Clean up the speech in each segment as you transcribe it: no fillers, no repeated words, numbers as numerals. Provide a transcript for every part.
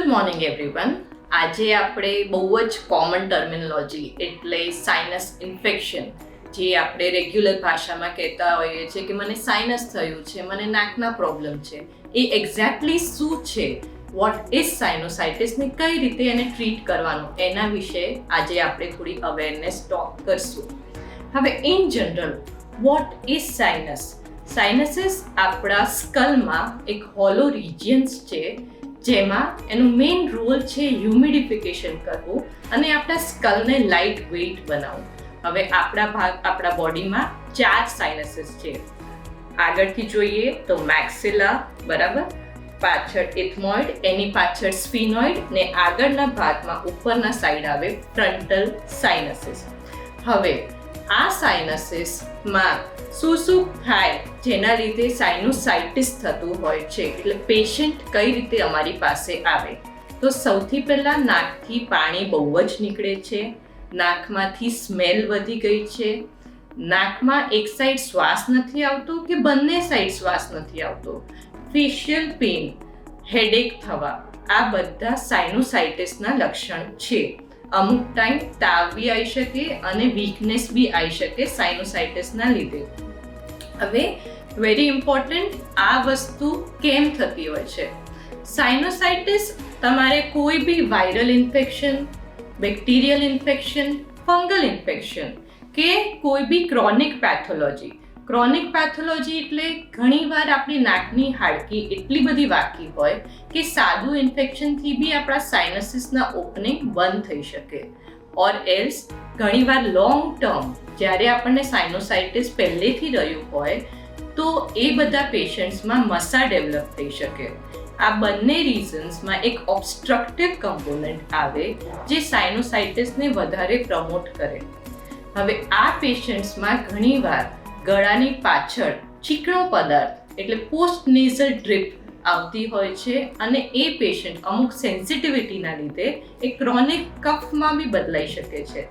Good morning everyone. આજે આપણે બહુ જ કોમન ટર્મિનોલોજી એટલે સાઇનસ ઇન્ફેક્શન, જે આપણે રેગ્યુલર ભાષામાં કહેતા હોઈએ છીએ કે મને સાઇનસ થયું છે, મને નાકના પ્રોબ્લેમ છે, એ એક્ઝેક્ટલી શું છે, વોટ ઇઝ સાઇનોસાઇટિસને કઈ રીતે એને ટ્રીટ કરવાનું, એના વિશે આજે આપણે થોડી અવેરનેસ ટોક કરશું. હવે in general what is sinus? Sinuses આપણા સ્કલમાં એક હોલો રિજિયન્સ છે, જેમાં એનું મેઇન રોલ છે હ્યુમિડિફિકેશન કરવું અને આપણા સ્કલને લાઇટ વેઇટ બનાવવું. હવે આપણા બોડીમાં 4 સાઇનસીસ છે. આગળથી જોઈએ તો મેક્સિલા, બરાબર, પાછળ ઇથમોઇડ, એની પાછળ સ્ફિનોઇડ ને આગળના ભાગમાં ઉપરના સાઈડ આવે ફ્રન્ટલ સાઇનસીસ. હવે આ સાઇનસીસમાં શું થાય જેના લીધે સાઇનોસાઇટિસ થતું હોય છે, એટલે પેશન્ટ કઈ રીતે અમારી પાસે આવે? તો સૌથી પહેલાં નાકથી પાણી બહુ જ નીકળે છે, નાકમાંથી સ્મેલ વધી ગઈ છે, નાકમાં એક સાઈડ શ્વાસ નથી આવતો કે બંને સાઈડ શ્વાસ નથી આવતો, ફેશિયલ પેઇન, હેડેક થવા, આ બધા સાઇનોસાઇટિસના લક્ષણ છે. અમુક ટાઈમ તાવ બી આવી શકે અને વીકનેસ બી આવી શકે સાઇનોસાઇટિસના લીધે. હવે વેરી ઇમ્પોર્ટન્ટ, આ વસ્તુ કેમ થતી હોય છે? સાઇનોસાઇટિસ તમારે કોઈ બી viral infection, bacterial infection, fungal infection કે કોઈ બી ક્રોનિક પેથોલોજી. ક્રોનિક પેથોલોજી એટલે ઘણીવાર આપણી નાકની હાડકી એટલી બધી વાકી હોય કે સાદું ઇન્ફેક્શનથી બી આપણા સાઇનસીસના ઓપનિંગ બંધ થઈ શકે. ઓર એલ્સ ઘણીવાર લોંગ ટર્મ જ્યારે આપણને સાઇનોસાઇટિસ પહેલેથી રહ્યું હોય તો એ બધા પેશન્ટ્સમાં મસા ડેવલપ થઈ શકે. આ બંને રીઝન્સમાં એક ઓબ્સ્ટ્રક્ટિવ કમ્પોનન્ટ આવે જે સાઇનોસાઇટિસને વધારે પ્રમોટ કરે. હવે આ પેશન્ટ્સમાં ઘણીવાર ગળાની પાછળ ચીકણો પદાર્થ એટલે પોસ્ટ નેઝલ ડ્રીપ આવતી હોય છે અને એ પેશન્ટ અમુક સેન્સિટિવિટીના લીધે એ ક્રોનિક કફમાં બી બદલાઈ શકે છે.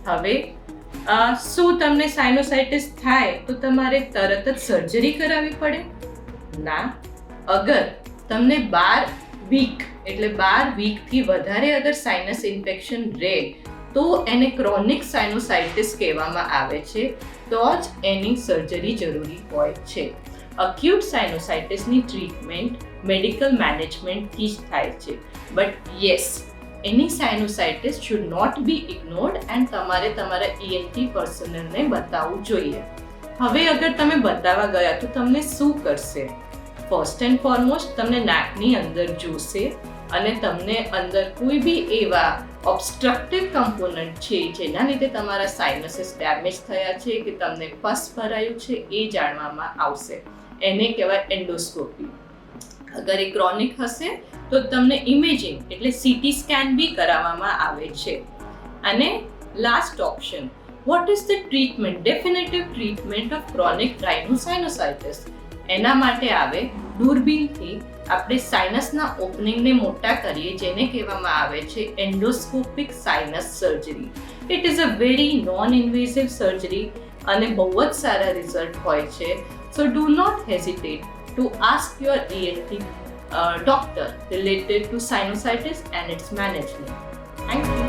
હવે શું તમને સાઇનોસાઇટિસ થાય તો તમારે તરત જ સર્જરી કરાવવી પડે? ના. અગર તમને 12 વીક એટલે 12 વીકથી વધારે અગર સાઇનસ ઇન્ફેક્શન રહે તો એને ક્રોનિક સાઇનોસાઇટિસ કહેવામાં આવે છે, તો જ એની સર્જરી જરૂરી હોય છે. અક્યુટ સાઇનોસાઇટિસની ટ્રીટમેન્ટ મેડિકલ મેનેજમેન્ટથી જ થાય છે. But yes, any sinusitis should not be ignored and તમારે તમારા ENT પર્સનલને બતાવવું જોઈએ. હવે અગર તમે બતાવવા ગયા તો તમને શું કરશે? ફર્સ્ટ એન્ડ ફોરમોસ્ટ તમને નાકની અંદર જોશે અને તમને અંદર કોઈ બી એવા ઓબ્સ્ટ્રક્ટિવ કમ્પોનન્ટ છે જેના લીધે તમારા સાઇનસીસ ડેમેજ થયા છે કે તમને પસ ભરાયું છે એ જાણવામાં આવશે. એને કહેવાય એન્ડોસ્કોપી. અગર એ ક્રોનિક હશે તો તમને ઇમેજિંગ એટલે CT સ્કેન બી કરાવવામાં આવે છે. અને last option, what is the treatment, definitive treatment of chronic rhinosinusitis? એના માટે આવે દૂરબીનથી આપણે સાઇનસના ઓપનિંગને મોટા કરીએ, જેને કહેવામાં આવે છે endoscopic sinus surgery. It is a very non invasive surgery અને બહુ જ સારા રિઝલ્ટ હોય છે. So do not hesitate to ask your ENT doctor related to sinusitis and its management. Thank you.